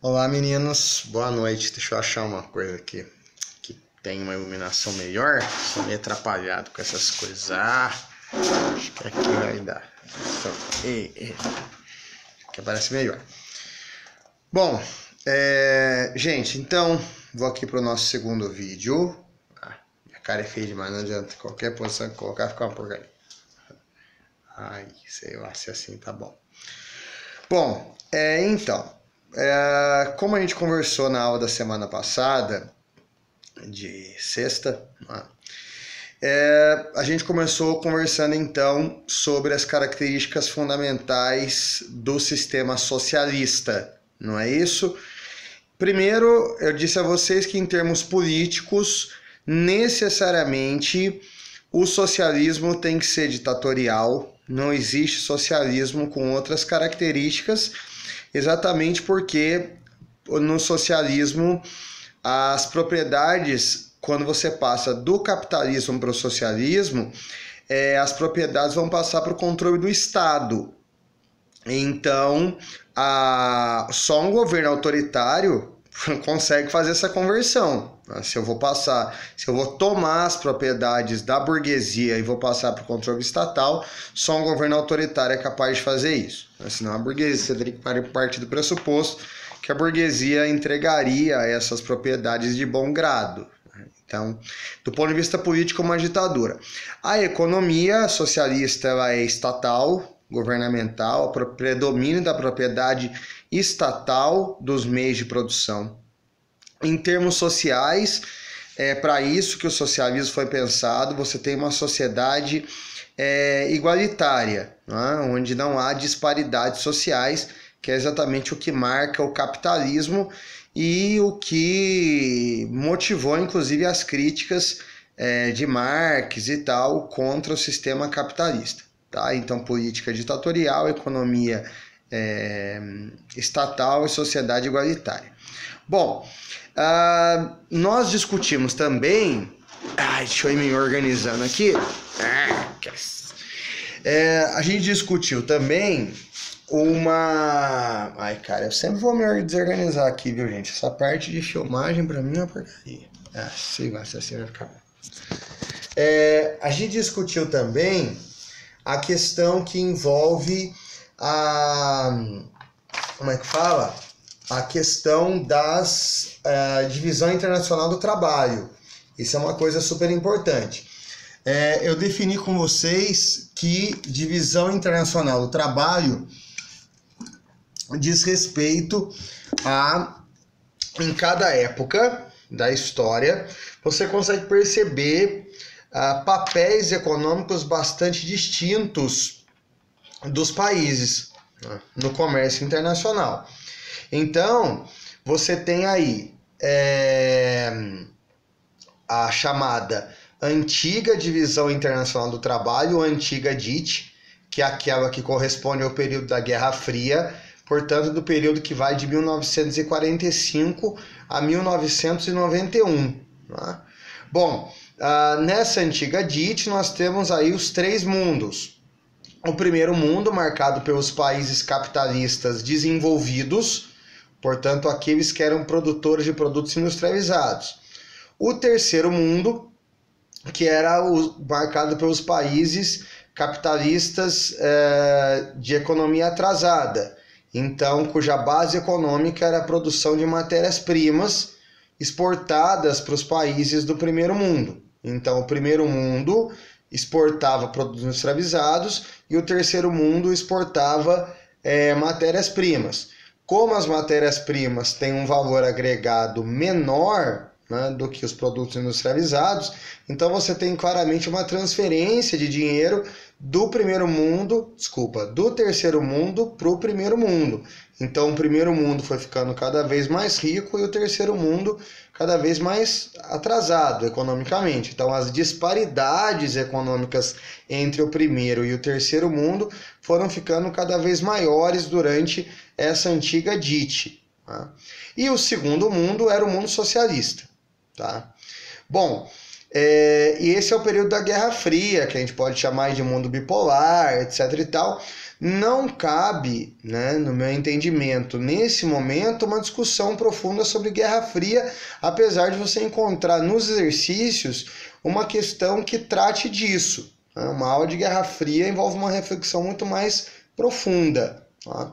Olá meninos, boa noite. Deixa eu achar uma coisa aqui que tem uma iluminação melhor. Sou meio atrapalhado com essas coisas. Acho que aqui vai dar. Aqui aparece melhor. Bom, gente, então vou aqui para o nosso segundo vídeo. Minha cara é feia demais, não adianta. Qualquer posição que colocar fica uma porcaria. Ai, sei lá se assim tá bom. Bom, então... como a gente conversou na aula da semana passada, de sexta, a gente começou conversando então sobre as características fundamentais do sistema socialista, não é isso? Primeiro, eu disse a vocês que em termos políticos, necessariamente o socialismo tem que ser ditatorial, não existe socialismo com outras características. Exatamente porque no socialismo as propriedades, quando você passa do capitalismo para o socialismo, as propriedades vão passar para o controle do Estado. Então, só um governo autoritário consegue fazer essa conversão. Se eu vou tomar as propriedades da burguesia e vou passar para o controle estatal, só um governo autoritário é capaz de fazer isso. Senão a burguesia teria que partir do pressuposto que a burguesia entregaria essas propriedades de bom grado. Então, do ponto de vista político, uma ditadura. A economia socialista ela é estatal, governamental, predomínio da propriedade estatal dos meios de produção. Em termos sociais, é para isso que o socialismo foi pensado. Você tem uma sociedade igualitária, onde não há disparidades sociais, que é exatamente o que marca o capitalismo e o que motivou, inclusive, as críticas de Marx e tal contra o sistema capitalista. Tá? Então, política ditatorial, economia estatal e sociedade igualitária. Bom, nós discutimos também... deixa eu ir me organizando aqui. A gente discutiu também uma... eu sempre vou me desorganizar aqui, viu, gente? Essa parte de filmagem pra mim é uma porcaria. Sei lá se assim vai ficar bom. A gente discutiu também a questão que envolve a questão das divisão internacional do trabalho. Isso é uma coisa super importante. Eu defini com vocês que divisão internacional do trabalho diz respeito em cada época da história, você consegue perceber papéis econômicos bastante distintos dos países no comércio internacional. Então, você tem aí a chamada antiga divisão internacional do trabalho, a antiga DIT, que é aquela que corresponde ao período da Guerra Fria, portanto, do período que vai de 1945 a 1991. Bom, nessa antiga DIT nós temos aí os três mundos. O primeiro mundo, marcado pelos países capitalistas desenvolvidos, portanto, aqueles que eram produtores de produtos industrializados. O terceiro mundo, que era marcado pelos países capitalistas de economia atrasada, então, cuja base econômica era a produção de matérias-primas exportadas para os países do primeiro mundo. Então, o primeiro mundo exportava produtos industrializados e o terceiro mundo exportava matérias-primas. Como as matérias-primas têm um valor agregado menor do que os produtos industrializados, então você tem claramente uma transferência de dinheiro do terceiro mundo para o primeiro mundo. Então o primeiro mundo foi ficando cada vez mais rico e o terceiro mundo cada vez mais atrasado economicamente. Então as disparidades econômicas entre o primeiro e o terceiro mundo foram ficando cada vez maiores durante essa antiga DIT. E o segundo mundo era o mundo socialista. Bom, e esse é o período da Guerra Fria, que a gente pode chamar de mundo bipolar, etc. e tal. não cabe, né, no meu entendimento, nesse momento, uma discussão profunda sobre Guerra Fria, apesar de você encontrar nos exercícios uma questão que trate disso. Né? Uma aula de Guerra Fria envolve uma reflexão muito mais profunda, tá?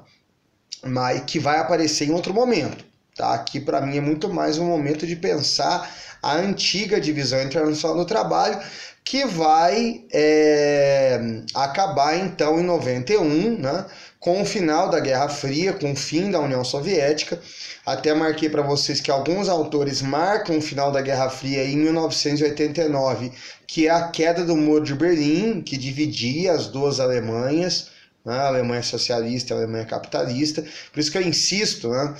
Mas que vai aparecer em outro momento. Tá? Aqui, para mim, é muito mais um momento de pensar a antiga divisão internacional do trabalho, que vai acabar, então, em 91, né, com o final da Guerra Fria, com o fim da União Soviética. Até marquei para vocês que alguns autores marcam o final da Guerra Fria em 1989, que é a queda do Muro de Berlim, que dividia as duas Alemanhas, né, a Alemanha socialista e a Alemanha capitalista. Por isso que eu insisto, né,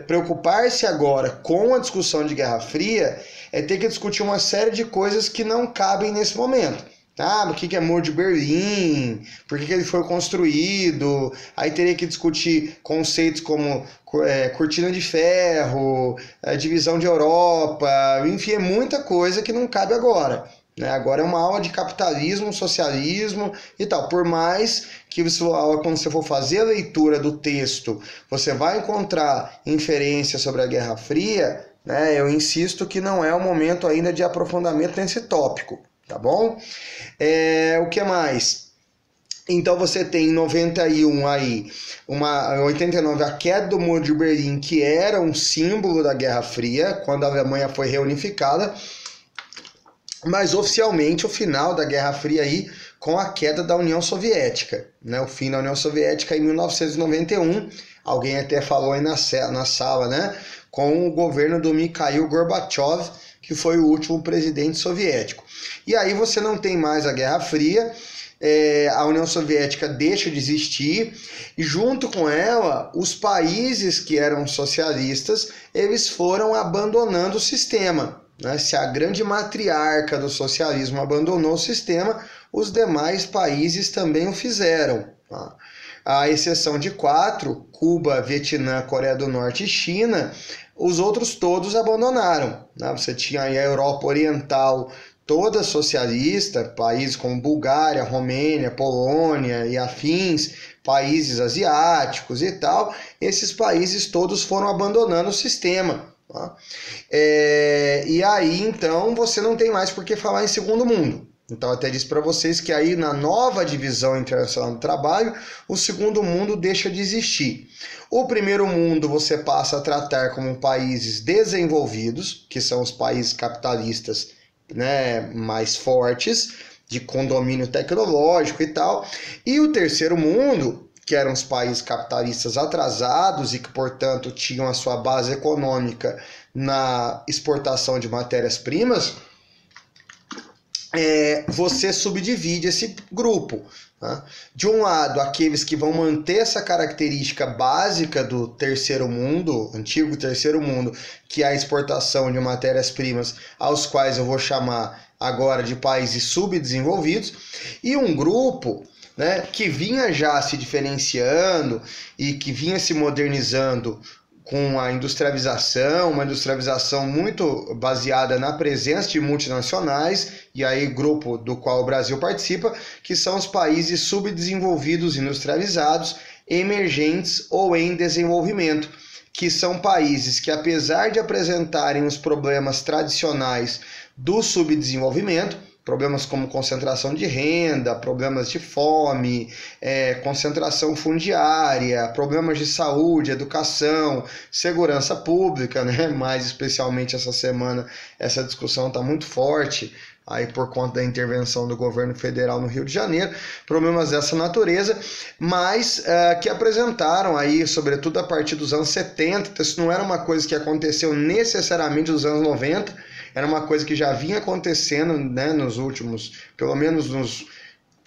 preocupar-se agora com a discussão de Guerra Fria é ter que discutir uma série de coisas que não cabem nesse momento. O que é Muro de Berlim? Por que ele foi construído? Aí teria que discutir conceitos como cortina de ferro, divisão de Europa, enfim, é muita coisa que não cabe agora. Agora é uma aula de capitalismo, socialismo e tal. Por mais que quando você for fazer a leitura do texto, você vai encontrar inferências sobre a Guerra Fria, né? Eu insisto que não é o momento ainda de aprofundamento nesse tópico, tá bom? O que mais? Então você tem em 91 aí, 89, a queda do Muro de Berlim, que era um símbolo da Guerra Fria, quando a Alemanha foi reunificada, mas oficialmente o final da Guerra Fria aí com a queda da União Soviética, né? O fim da União Soviética em 1991, alguém até falou aí na sala, né? Com o governo do Mikhail Gorbachev, que foi o último presidente soviético. E aí você não tem mais a Guerra Fria, a União Soviética deixa de existir, e junto com ela, os países que eram socialistas, eles foram abandonando o sistema. Se a grande matriarca do socialismo abandonou o sistema, os demais países também o fizeram. À exceção de 4, Cuba, Vietnã, Coreia do Norte e China, os outros todos abandonaram. Você tinha aí a Europa Oriental toda socialista, países como Bulgária, Romênia, Polônia e afins, países asiáticos e tal, esses países todos foram abandonando o sistema. E aí então você não tem mais por que falar em segundo mundo. Então até disse para vocês que aí na nova divisão internacional do trabalho, o segundo mundo deixa de existir. O primeiro mundo você passa a tratar como países desenvolvidos, que são os países capitalistas, né, mais fortes, de condomínio tecnológico e tal. E o terceiro mundo, que eram os países capitalistas atrasados e que, portanto, tinham a sua base econômica na exportação de matérias-primas, você subdivide esse grupo. Tá? De um lado, aqueles que vão manter essa característica básica do terceiro mundo, antigo terceiro mundo, que é a exportação de matérias-primas, aos quais eu vou chamar agora de países subdesenvolvidos, e um grupo, né, que vinha já se diferenciando e que vinha se modernizando com a industrialização, uma industrialização muito baseada na presença de multinacionais, e aí grupo do qual o Brasil participa, que são os países subdesenvolvidos industrializados, emergentes ou em desenvolvimento, que são países que, apesar de apresentarem os problemas tradicionais do subdesenvolvimento, problemas como concentração de renda, problemas de fome, concentração fundiária, problemas de saúde, educação, segurança pública, né? Mais especialmente essa semana essa discussão está muito forte, aí por conta da intervenção do governo federal no Rio de Janeiro, problemas dessa natureza, mas que apresentaram aí, sobretudo a partir dos anos 70, isso não era uma coisa que aconteceu necessariamente nos anos 90, era uma coisa que já vinha acontecendo, né, nos últimos, pelo menos nos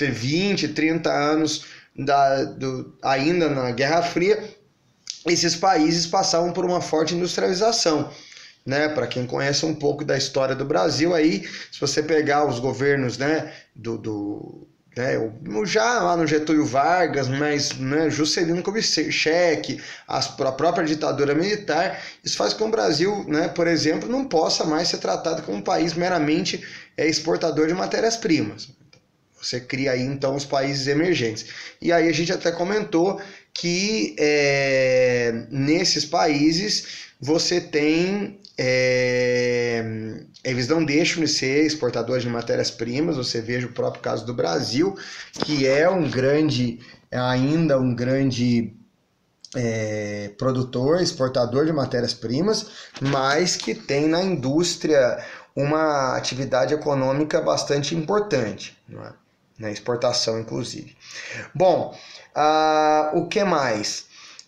20, 30 anos ainda na Guerra Fria. Esses países passavam por uma forte industrialização. Né? Para quem conhece um pouco da história do Brasil, aí, se você pegar os governos, né, já lá no Getúlio Vargas, mas, né, Juscelino Kubitschek, a própria ditadura militar, isso faz com que o Brasil, né, por exemplo, não possa mais ser tratado como um país meramente exportador de matérias-primas. Você cria aí então os países emergentes. E aí a gente até comentou que nesses países você tem, eles não deixam de ser exportadores de matérias-primas. Você veja o próprio caso do Brasil, que é ainda um grande produtor, exportador de matérias-primas, mas que tem na indústria uma atividade econômica bastante importante, não é? Na exportação, inclusive. Bom, o que mais?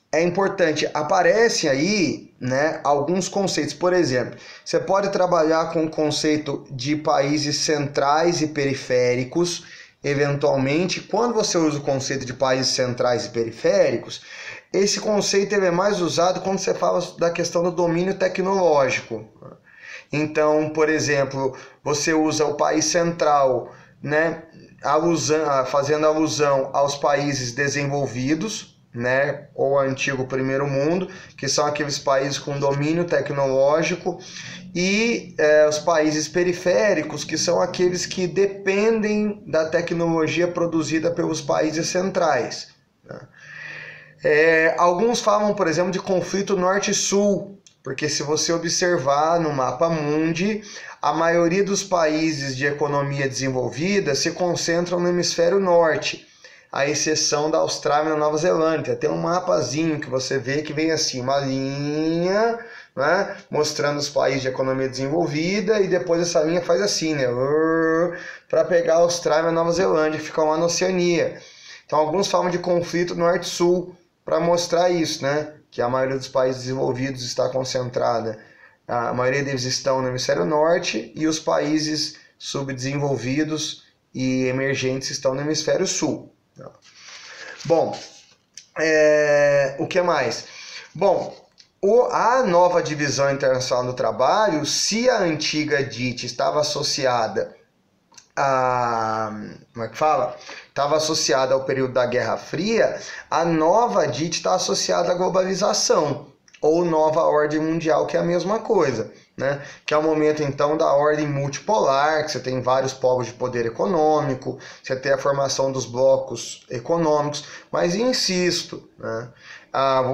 É importante, aparecem aí, né, alguns conceitos. Por exemplo, você pode trabalhar com o conceito de países centrais e periféricos, eventualmente. Quando você usa o conceito de países centrais e periféricos, esse conceito ele é mais usado quando você fala da questão do domínio tecnológico. Então, por exemplo, você usa o país central, né, fazendo alusão aos países desenvolvidos, né, ou antigo primeiro mundo, que são aqueles países com domínio tecnológico, e os países periféricos, que são aqueles que dependem da tecnologia produzida pelos países centrais, né? Alguns falam, por exemplo, de conflito norte-sul, porque se você observar no mapa mundi, a maioria dos países de economia desenvolvida se concentram no hemisfério norte, à exceção da Austrália e da Nova Zelândia. Tem um mapazinho que você vê que vem assim, uma linha, né, mostrando os países de economia desenvolvida, e depois essa linha faz assim, né, para pegar a Austrália e a Nova Zelândia, que ficam lá na Oceania. Então alguns falam de conflito norte-sul para mostrar isso, né, que a maioria dos países desenvolvidos está concentrada, a maioria deles estão no hemisfério norte, e os países subdesenvolvidos e emergentes estão no hemisfério sul. Bom, o que mais? Bom, a nova divisão internacional do trabalho, se a antiga DIT estava associada estava associada ao período da Guerra Fria, a nova DIT está associada à globalização, ou nova ordem mundial, que é a mesma coisa, né? Que é o momento então da ordem multipolar, que você tem vários povos de poder econômico, você tem a formação dos blocos econômicos, mas insisto, né?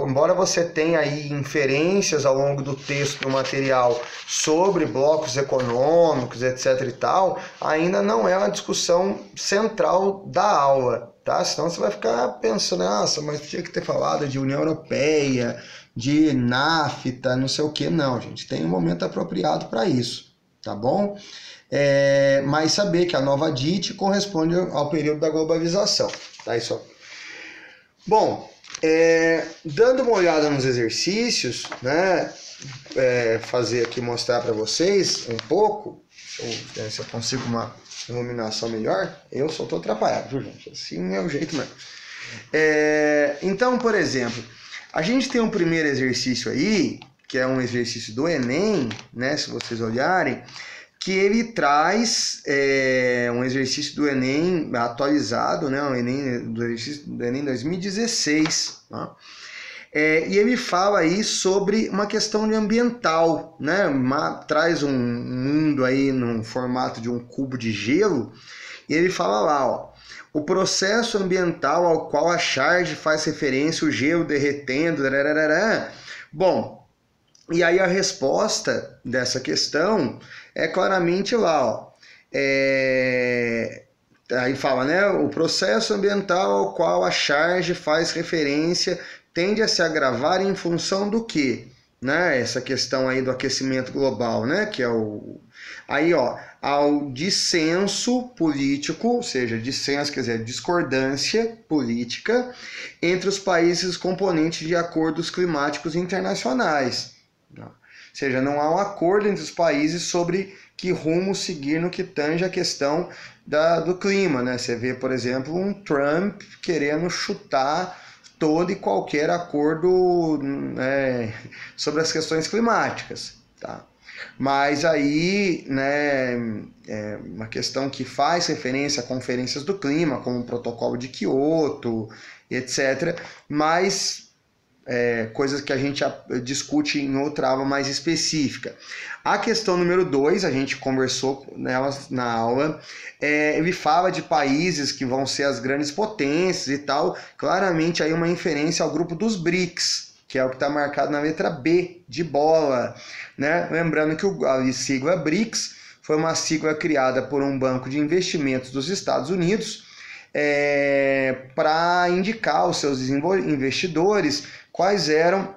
Embora você tenha aí inferências ao longo do texto do material sobre blocos econômicos, etc e tal, ainda não é uma discussão central da aula, tá? Senão você vai ficar pensando, nossa, mas tinha que ter falado de União Europeia, de NAFTA, não sei o que. Não, gente, tem um momento apropriado para isso, tá bom? Mas saber que a nova DIT corresponde ao período da globalização, tá? Isso. Bom, dando uma olhada nos exercícios, né? Fazer aqui, mostrar para vocês um pouco, se eu consigo uma iluminação melhor. Eu só estou atrapalhado, viu, gente? Assim é o jeito mesmo. Então, por exemplo, a gente tem um primeiro exercício aí, que é um exercício do Enem, né? Se vocês olharem, que ele traz um exercício do Enem atualizado, né? Do exercício do Enem 2016, tá? E ele fala aí sobre uma questão ambiental, né? Traz um mundo aí no formato de um cubo de gelo, e ele fala lá, ó, o processo ambiental ao qual a charge faz referência, o gelo derretendo, dararara. Bom, e aí a resposta dessa questão é claramente lá, ó. Aí fala, né? O processo ambiental ao qual a charge faz referência tende a se agravar em função do quê? Né? Essa questão aí do aquecimento global, né? Que é aí, ó, ao dissenso político, ou seja, dissenso quer dizer discordância política entre os países componentes de acordos climáticos internacionais. Ou seja, não há um acordo entre os países sobre que rumo seguir no que tange a questão do clima, né? Você vê, por exemplo, um Trump querendo chutar todo e qualquer acordo, né, sobre as questões climáticas, tá? Mas aí, né, é uma questão que faz referência a conferências do clima, como o protocolo de Kyoto, etc. Mas coisas que a gente discute em outra aula mais específica. A questão número 2, a gente conversou nelas na aula, ele fala de países que vão ser as grandes potências e tal, claramente aí uma inferência ao grupo dos BRICS, que é o que está marcado na letra B, de bola, né? Lembrando que a sigla BRICS foi uma sigla criada por um banco de investimentos dos Estados Unidos para indicar aos seus investidores quais eram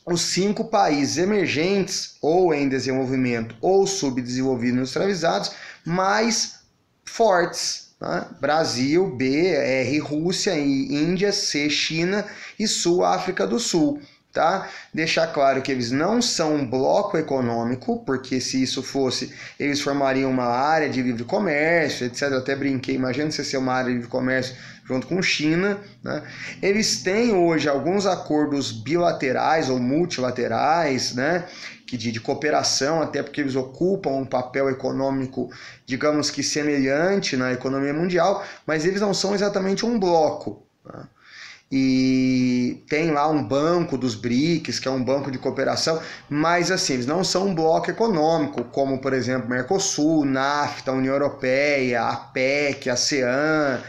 os 5 países emergentes, ou em desenvolvimento, ou subdesenvolvidos industrializados, mais fortes. Né? Brasil, B, R, Rússia, e Índia, C, China e Sul, África do Sul. Tá? Deixar claro que eles não são um bloco econômico, porque se isso fosse, eles formariam uma área de livre comércio, etc. Eu até brinquei, imagina você ser uma área de livre comércio junto com China. Né? Eles têm hoje alguns acordos bilaterais ou multilaterais, né? de cooperação, até porque eles ocupam um papel econômico, digamos que semelhante na economia mundial, mas eles não são exatamente um bloco. Tá? E tem lá um banco dos BRICS, que é um banco de cooperação, mas assim, eles não são um bloco econômico, como por exemplo Mercosul, NAFTA, União Europeia, APEC, ASEAN,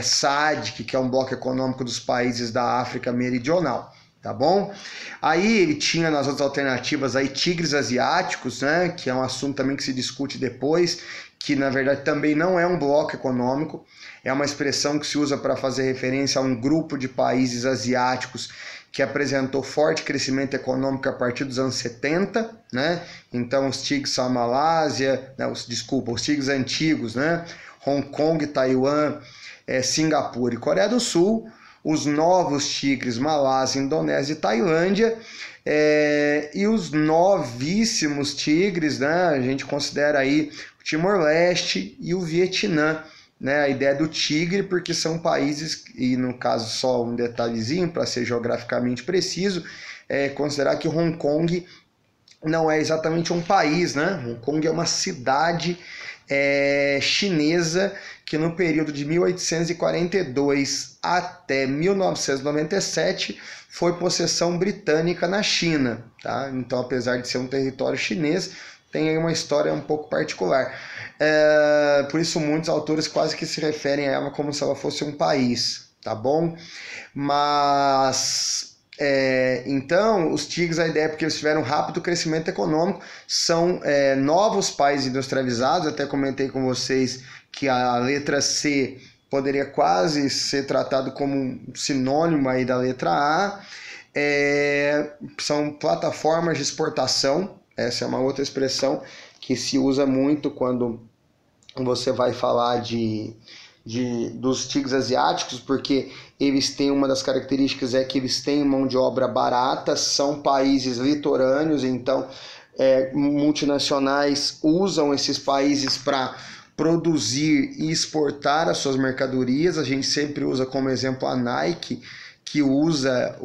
SADC, que é um bloco econômico dos países da África Meridional, tá bom? Aí ele tinha nas outras alternativas aí tigres asiáticos, né, que é um assunto também que se discute depois, que na verdade também não é um bloco econômico, é uma expressão que se usa para fazer referência a um grupo de países asiáticos que apresentou forte crescimento econômico a partir dos anos 70, né? Então os tigres são a Malásia, né? Os tigres antigos, né? Hong Kong, Taiwan, Singapura e Coreia do Sul, os novos tigres Malásia, Indonésia e Tailândia, e os novíssimos tigres, né? A gente considera aí o Timor-Leste e o Vietnã, né? A ideia do tigre, porque são países, e no caso só um detalhezinho para ser geograficamente preciso, considerar que Hong Kong não é exatamente um país, né? Hong Kong é uma cidade chinesa que no período de 1842 até 1997 foi possessão britânica na China, tá? Então, apesar de ser um território chinês, tem aí uma história um pouco particular. Por isso muitos autores quase que se referem a ela como se ela fosse um país, tá bom? Mas então os tigres, a ideia é porque eles tiveram um rápido crescimento econômico, são novos países industrializados. Até comentei com vocês que a letra C poderia quase ser tratado como um sinônimo aí da letra A. São plataformas de exportação, essa é uma outra expressão que se usa muito quando você vai falar dos tigres asiáticos, porque eles têm uma das características que eles têm mão de obra barata, são países litorâneos, então multinacionais usam esses países para produzir e exportar as suas mercadorias. A gente sempre usa como exemplo a Nike, que usa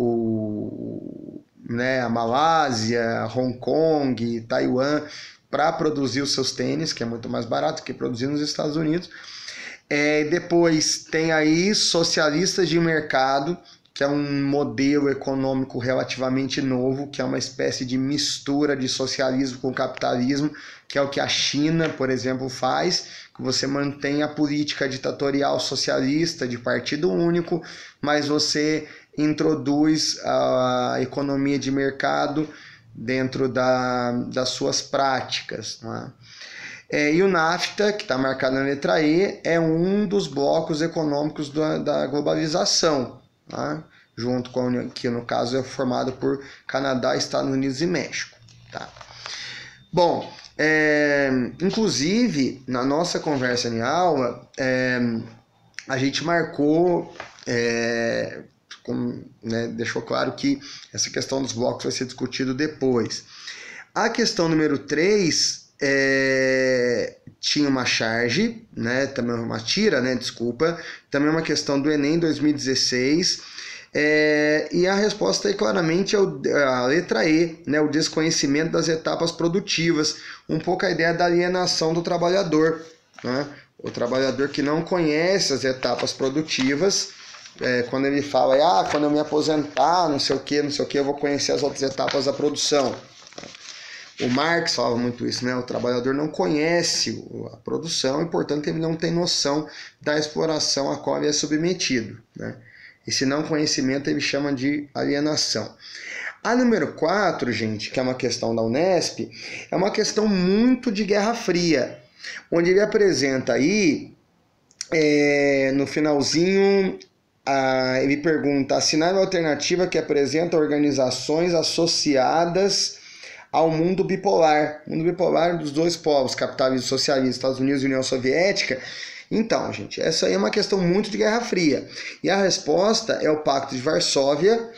a Malásia, Hong Kong, Taiwan para produzir os seus tênis, que é muito mais barato que produzir nos Estados Unidos. Depois tem aí socialistas de mercado, que é um modelo econômico relativamente novo, que é uma espécie de mistura de socialismo com capitalismo, que é o que a China, por exemplo, faz, que você mantém a política ditatorial socialista de partido único, mas você introduz a economia de mercado dentro das suas práticas, né? E o NAFTA, que está marcado na letra E, é um dos blocos econômicos da globalização, tá? Junto com a União, que no caso é formado por Canadá, Estados Unidos e México. Tá? Bom, inclusive, na nossa conversa em aula, a gente marcou, deixou claro que essa questão dos blocos vai ser discutido depois. A questão número 3 tinha uma charge, né, também uma tira, né, desculpa, também uma questão do Enem 2016, e a resposta aí claramente é a letra E, né, o desconhecimento das etapas produtivas, um pouco a ideia da alienação do trabalhador, né, o trabalhador que não conhece as etapas produtivas, quando ele fala, quando eu me aposentar, não sei o que, eu vou conhecer as outras etapas da produção. O Marx falava muito isso, né? O trabalhador não conhece a produção e, portanto, ele não tem noção da exploração a qual ele é submetido, né? Esse não conhecimento ele chama de alienação. A número 4, gente, que é uma questão da Unesp, é uma questão muito de Guerra Fria, onde ele apresenta aí, no finalzinho, ele pergunta: assinale a alternativa que apresenta organizações associadas ao mundo bipolar dos dois povos, capitalismo e socialismo, Estados Unidos e União Soviética. Então, gente, essa aí é uma questão muito de Guerra Fria. E a resposta é o Pacto de Varsóvia,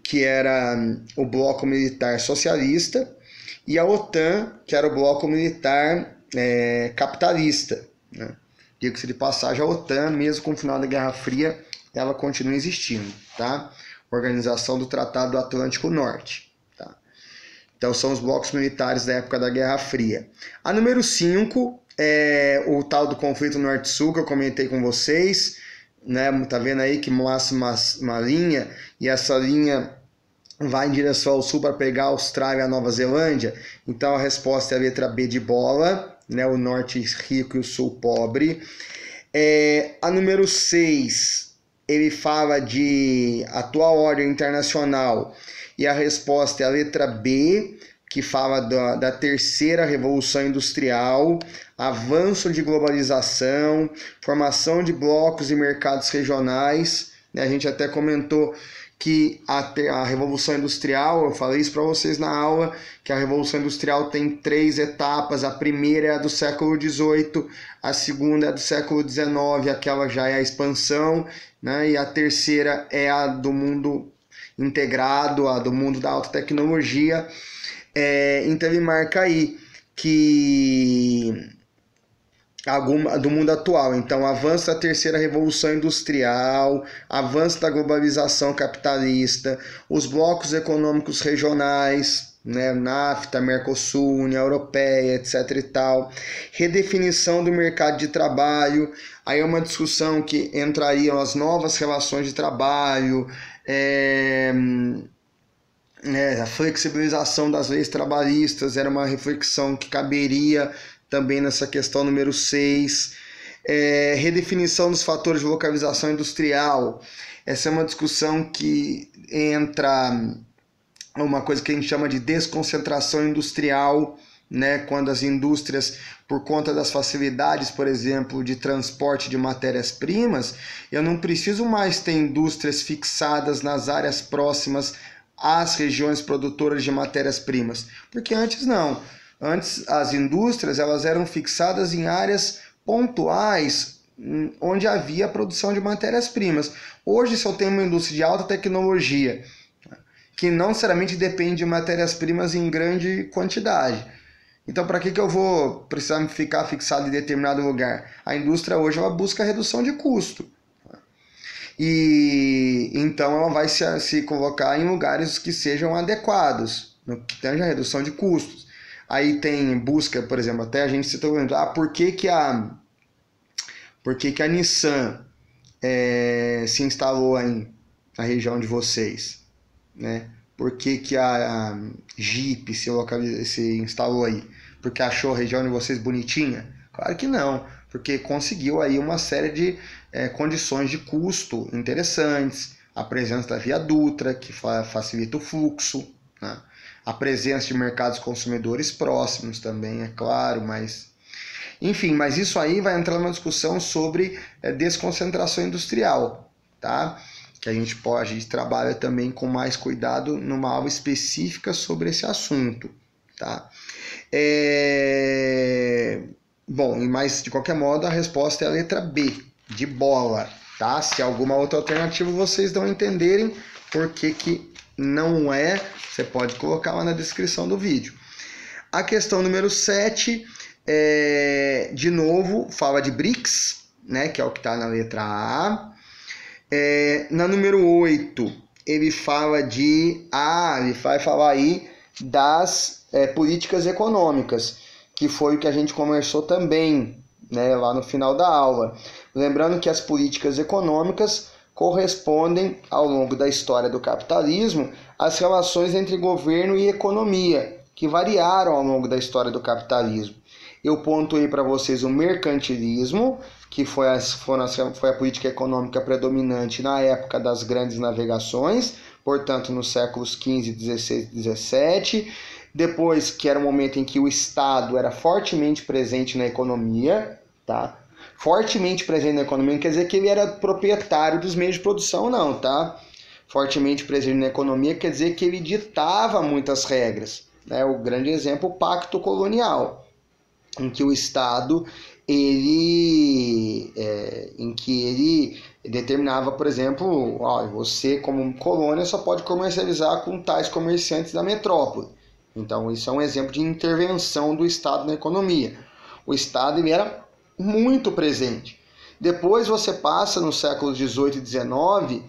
que era o bloco militar socialista, e a OTAN, que era o bloco militar capitalista, né? Diga-se de passagem, a OTAN, mesmo com o final da Guerra Fria, ela continua existindo, tá? Organização do Tratado do Atlântico Norte. Então são os blocos militares da época da Guerra Fria. A número 5 é o tal do conflito Norte-Sul que eu comentei com vocês, né? Tá vendo aí que mostra uma linha, e essa linha vai em direção ao sul para pegar a Austrália e a Nova Zelândia. Então a resposta é a letra B de bola, né? O norte rico e o sul pobre. A número 6, ele fala de atual ordem internacional, e a resposta é a letra B, que fala da terceira revolução industrial, avanço de globalização, formação de blocos e mercados regionais. A gente até comentou que a revolução industrial, eu falei isso para vocês na aula, que a revolução industrial tem 3 etapas. A primeira é a do século XVIII, a segunda é a do século XIX, aquela já é a expansão, né? E a terceira é a do mundo integrado, a do mundo da alta tecnologia. Então ele marca aí que do mundo atual. Então, avanço da terceira revolução industrial, avanço da globalização capitalista, os blocos econômicos regionais, né, NAFTA, Mercosul, União Europeia, etc. e tal, redefinição do mercado de trabalho. Aí é uma discussão que entrariam as novas relações de trabalho, a flexibilização das leis trabalhistas era uma reflexão que caberia também nessa questão número 6. Redefinição dos fatores de localização industrial. Essa é uma discussão que entra uma coisa que a gente chama de desconcentração industrial, né? Quando as indústrias, por conta das facilidades, por exemplo, de transporte de matérias-primas, eu não preciso mais ter indústrias fixadas nas áreas próximas às regiões produtoras de matérias-primas, porque antes não. Antes as indústrias elas eram fixadas em áreas pontuais onde havia produção de matérias-primas. Hoje, se eu tenho uma indústria de alta tecnologia que não necessariamente depende de matérias-primas em grande quantidade, então para que eu vou precisar ficar fixado em determinado lugar? A indústria hoje ela busca redução de custo. E então ela vai se colocar em lugares que sejam adequados, no que tange a redução de custos. Aí tem busca, por exemplo, até a gente citou, por que a Nissan se instalou aí na região de vocês, né? Por que a Jeep se instalou aí? Porque achou a região de vocês bonitinha? Claro que não, porque conseguiu aí uma série de condições de custo interessantes, a presença da Via Dutra, que facilita o fluxo, né? A presença de mercados consumidores próximos também, é claro, mas isso aí vai entrar numa discussão sobre desconcentração industrial, tá? Que a gente trabalha também com mais cuidado numa aula específica sobre esse assunto, tá? Bom, mas de qualquer modo a resposta é a letra B, de bola, tá? Se alguma outra alternativa vocês não entenderem por que não é, você pode colocar lá na descrição do vídeo. A questão número 7, de novo, fala de BRICS, né, que é o que está na letra A. Na número 8, ele fala ele vai falar aí das políticas econômicas, que foi o que a gente conversou também né, lá no final da aula. Lembrando que as políticas econômicas correspondem, ao longo da história do capitalismo, às relações entre governo e economia, que variaram ao longo da história do capitalismo. Eu pontuei para vocês o mercantilismo, que foi a política econômica predominante na época das grandes navegações, portanto nos séculos XV, XVI e XVII, depois que era o momento em que o Estado era fortemente presente na economia, tá? Fortemente presente na economia não quer dizer que ele era proprietário dos meios de produção, não, tá? Fortemente presente na economia quer dizer que ele ditava muitas regras, né? O grande exemplo, o Pacto Colonial, em que o Estado em que ele determinava, por exemplo, ó, você como colônia só pode comercializar com tais comerciantes da metrópole. Então isso é um exemplo de intervenção do Estado na economia. O Estado ele era muito presente. Depois você passa nos séculos XVIII e XIX,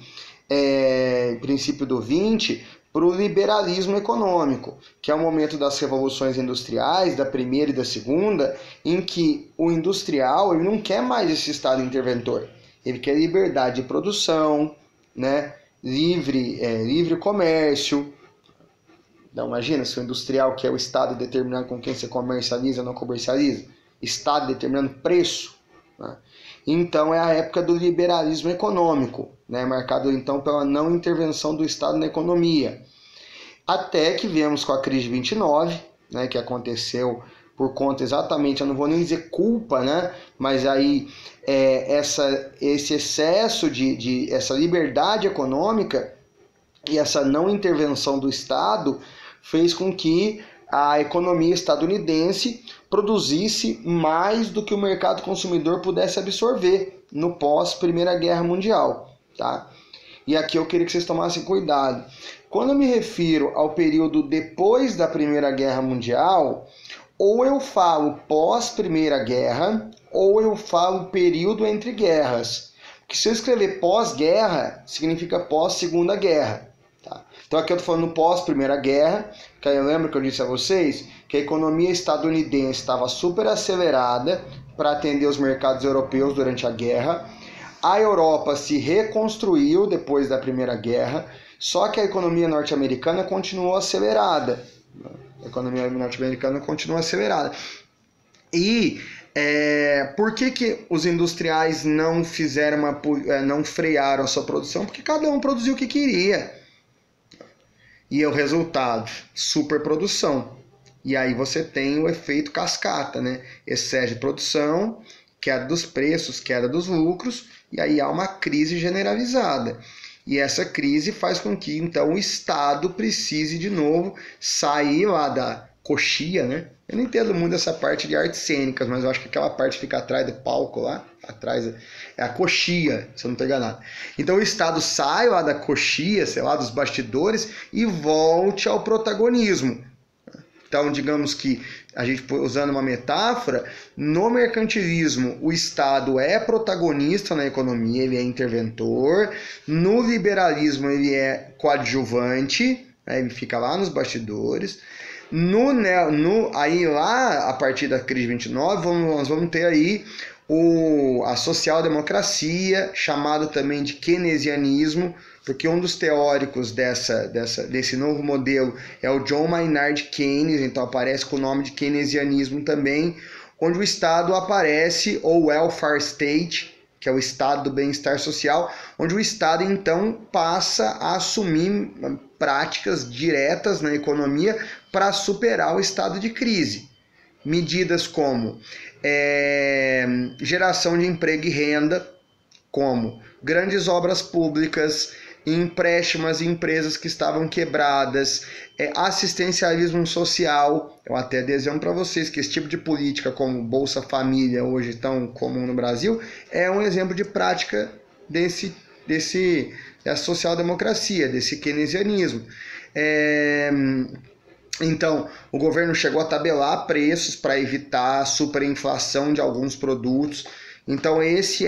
princípio do XX, para o liberalismo econômico, que é o momento das revoluções industriais, da primeira e da segunda, em que o industrial ele não quer mais esse Estado interventor. Ele quer liberdade de produção, né? livre comércio. Então, imagina se o industrial quer o Estado determinando com quem você comercializa ou não comercializa, Estado determinando preço, né? Então é a época do liberalismo econômico, né? Marcado então pela não intervenção do Estado na economia. Até que viemos com a crise de 29, né? Que aconteceu por conta exatamente, eu não vou nem dizer culpa, né? Mas aí esse excesso essa liberdade econômica e essa não intervenção do Estado fez com que a economia estadunidense produzisse mais do que o mercado consumidor pudesse absorver no pós-Primeira Guerra Mundial, tá? E aqui eu queria que vocês tomassem cuidado. Quando eu me refiro ao período depois da Primeira Guerra Mundial, ou eu falo pós-Primeira Guerra, ou eu falo período entre guerras. Porque se eu escrever pós-guerra, significa pós-Segunda Guerra. Tá? Então aqui eu estou falando pós-Primeira Guerra, que aí eu lembro que eu disse a vocês que a economia estadunidense estava super acelerada para atender os mercados europeus durante a guerra. A Europa se reconstruiu depois da Primeira Guerra, só que a economia norte-americana continuou acelerada. A economia norte-americana continua acelerada. E por que os industriais não frearam a sua produção? Porque cada um produziu o que queria. E o resultado, superprodução. E aí você tem o efeito cascata, né? Excesso de produção, queda dos preços, queda dos lucros, e aí há uma crise generalizada. E essa crise faz com que, então, o Estado precise, de novo, sair lá da coxia, né? Eu não entendo muito essa parte de artes cênicas, mas eu acho que aquela parte que fica atrás do palco lá, atrás, é a coxia, se eu não estou enganado. Então o Estado sai lá da coxia, sei lá, dos bastidores, e volte ao protagonismo. Então, digamos que, a gente usando uma metáfora, no mercantilismo o Estado é protagonista na economia, ele é interventor. No liberalismo ele é coadjuvante, né, ele fica lá nos bastidores. Aí lá, a partir da crise de 29, nós vamos ter aí a social-democracia, chamado também de keynesianismo, porque um dos teóricos desse novo modelo é o John Maynard Keynes, então aparece com o nome de keynesianismo também, onde o Estado aparece, ou welfare state, que é o estado do bem-estar social, onde o Estado então passa a assumir práticas diretas na economia para superar o estado de crise. Medidas como geração de emprego e renda, como grandes obras públicas, empréstimos em empresas que estavam quebradas, assistencialismo social. Eu até desenho para vocês que esse tipo de política, como Bolsa Família, hoje tão comum no Brasil, é um exemplo de prática dessa social-democracia, desse keynesianismo. Então, o governo chegou a tabelar preços para evitar a superinflação de alguns produtos. Então essa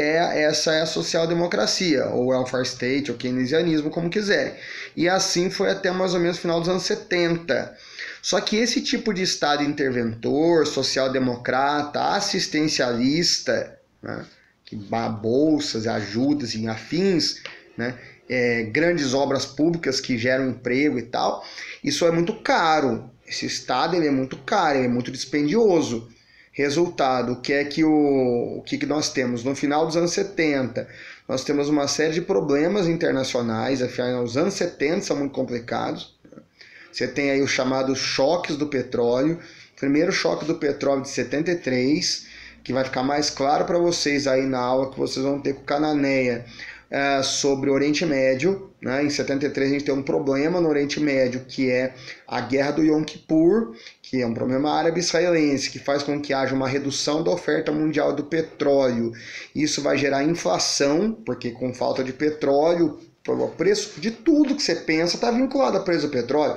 é a social-democracia, ou welfare state, ou keynesianismo, como quiserem. E assim foi até mais ou menos o final dos anos 70. Só que esse tipo de Estado interventor, social-democrata, assistencialista, né, que dá bolsas, ajudas e afins, né, grandes obras públicas que geram emprego e tal, isso é muito caro. Esse Estado ele é muito caro, ele é muito dispendioso. Resultado, o que nós temos? No final dos anos 70, nós temos uma série de problemas internacionais, afinal, os anos 70 são muito complicados. Você tem aí os chamados choques do petróleo. Primeiro choque do petróleo de 73, que vai ficar mais claro para vocês aí na aula que vocês vão ter com o Cananeia, sobre o Oriente Médio, né? Em 73 a gente tem um problema no Oriente Médio, que é a Guerra do Yom Kippur, que é um problema árabe-israelense, que faz com que haja uma redução da oferta mundial do petróleo. Isso vai gerar inflação, porque com falta de petróleo, o preço de tudo que você pensa está vinculado ao preço do petróleo.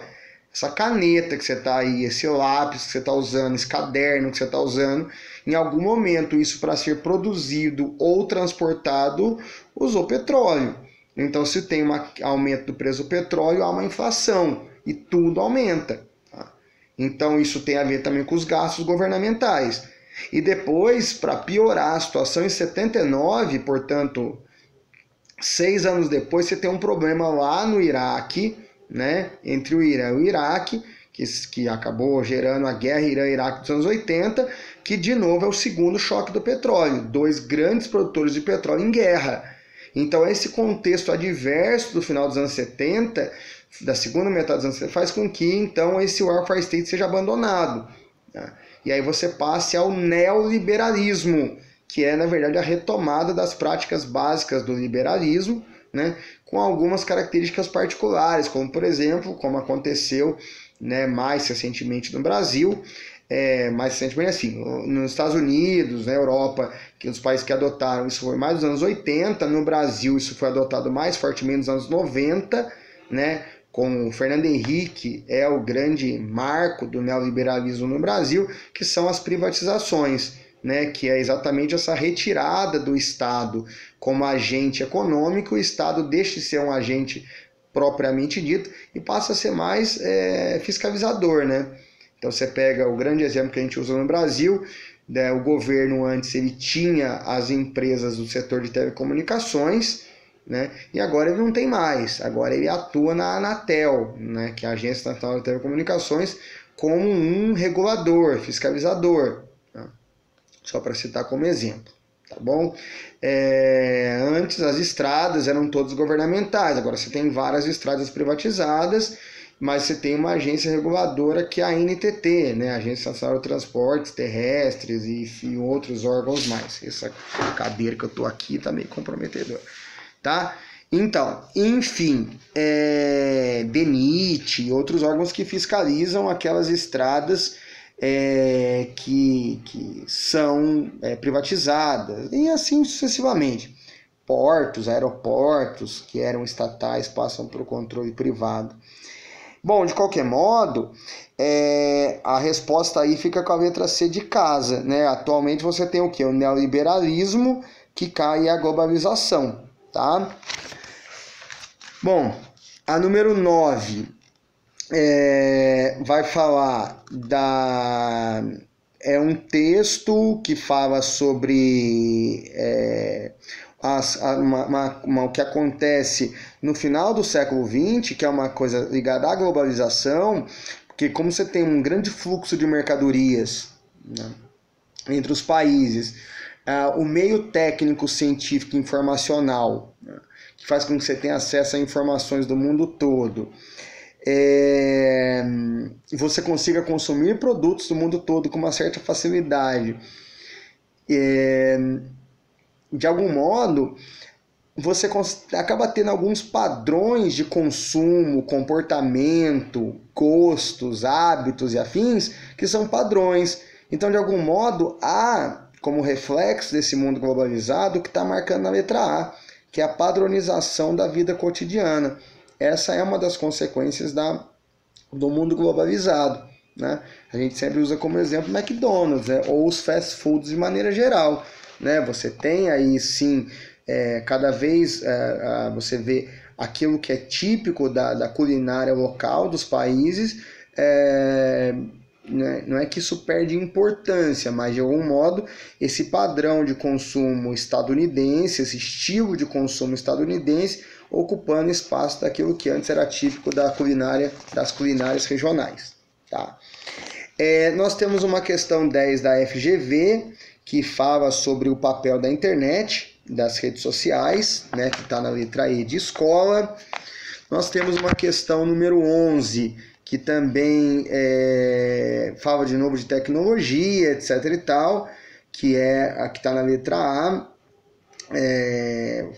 Essa caneta que você está aí, esse lápis que você está usando, esse caderno que você está usando, em algum momento isso para ser produzido ou transportado usou petróleo. Então se tem um aumento do preço do petróleo, há uma inflação e tudo aumenta. Tá? Então isso tem a ver também com os gastos governamentais. E depois, para piorar a situação, em 79, portanto, 6 anos depois, você tem um problema lá no Iraque, né, entre o Irã e o Iraque, que acabou gerando a guerra Irã-Iraque dos anos 80, que de novo é o segundo choque do petróleo, 2 grandes produtores de petróleo em guerra. Então esse contexto adverso do final dos anos 70, da segunda metade dos anos 70, faz com que então esse welfare state seja abandonado, né? E aí você passe ao neoliberalismo, que é na verdade a retomada das práticas básicas do liberalismo, né, com algumas características particulares, como por exemplo, como aconteceu, né, mais recentemente no Brasil, mais recentemente assim, nos Estados Unidos, na Europa, que os países que adotaram isso foi mais dos anos 80, no Brasil isso foi adotado mais fortemente nos anos 90, né, com o Fernando Henrique é o grande marco do neoliberalismo no Brasil, que são as privatizações, né, que é exatamente essa retirada do Estado como agente econômico. O Estado deixa de ser um agente propriamente dito e passa a ser mais fiscalizador, né? Então você pega o grande exemplo que a gente usa no Brasil, né, o governo antes ele tinha as empresas do setor de telecomunicações, né, e agora ele não tem mais, agora ele atua na Anatel, né, que é a Agência Nacional de Telecomunicações, como um regulador, fiscalizador, né? Só para citar como exemplo, tá bom? Antes as estradas eram todas governamentais, agora você tem várias estradas privatizadas, mas você tem uma agência reguladora que é a ANTT, né? Agência Nacional de Transportes Terrestres e outros órgãos mais. Essa cadeira que eu tô aqui tá meio comprometedora, tá? Então, enfim, DENIT e outros órgãos que fiscalizam aquelas estradas que são privatizadas, e assim sucessivamente. Portos, aeroportos que eram estatais passam para o controle privado. Bom, de qualquer modo, a resposta aí fica com a letra C de casa, né? Atualmente você tem o quê? O neoliberalismo que cai a globalização, tá? Bom, a número 9 vai falar um texto que fala sobre o que acontece no final do século XX, que é uma coisa ligada à globalização, porque como você tem um grande fluxo de mercadorias, né, entre os países, o meio técnico, científico e informacional, né, que faz com que você tenha acesso a informações do mundo todo, você consiga consumir produtos do mundo todo com uma certa facilidade, de algum modo você acaba tendo alguns padrões de consumo, comportamento, gostos, hábitos e afins que são padrões. Então, de algum modo, há como reflexo desse mundo globalizado o que está marcando na letra A, que é a padronização da vida cotidiana. Essa é uma das consequências do mundo globalizado, né? A gente sempre usa como exemplo McDonald's, né? Ou os fast foods de maneira geral, né? Você tem aí sim, cada vez você vê aquilo que é típico da culinária local dos países não é que isso perde importância, mas de algum modo esse padrão de consumo estadunidense, esse estilo de consumo estadunidense, ocupando espaço daquilo que antes era típico das culinárias regionais. Tá? Nós temos uma questão 10 da FGV, que fala sobre o papel da internet, das redes sociais, né, que está na letra E de escola. Nós temos uma questão número 11, que também fala de novo de tecnologia, etc. e tal, que é a que está na letra A,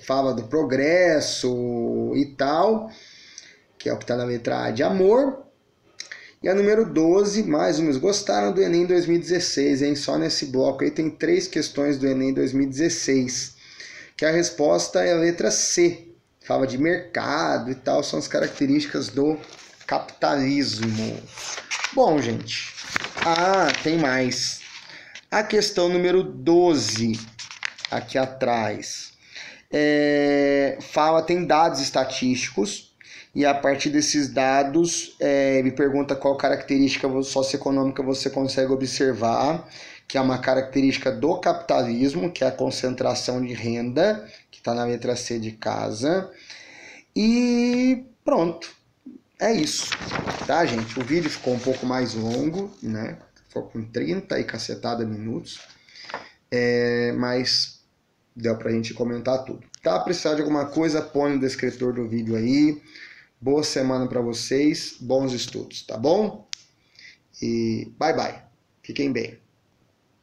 fala do progresso e tal, que é o que está na letra A de amor. E a número 12, mais umas gostaram do Enem 2016, hein? Só nesse bloco aí tem 3 questões do Enem 2016, que a resposta é a letra C, fala de mercado e tal, são as características do capitalismo. Bom, gente, tem mais. A questão número 12, aqui atrás, tem dados estatísticos, e a partir desses dados, me pergunta qual característica socioeconômica você consegue observar, que é uma característica do capitalismo, que é a concentração de renda, que está na letra C de casa. E pronto, é isso, tá, gente? O vídeo ficou um pouco mais longo, né? Ficou com 30 e cacetada minutos, mas deu pra gente comentar tudo. Tá? Precisar de alguma coisa, põe no descritor do vídeo aí. Boa semana para vocês, bons estudos, tá bom? E bye bye, fiquem bem.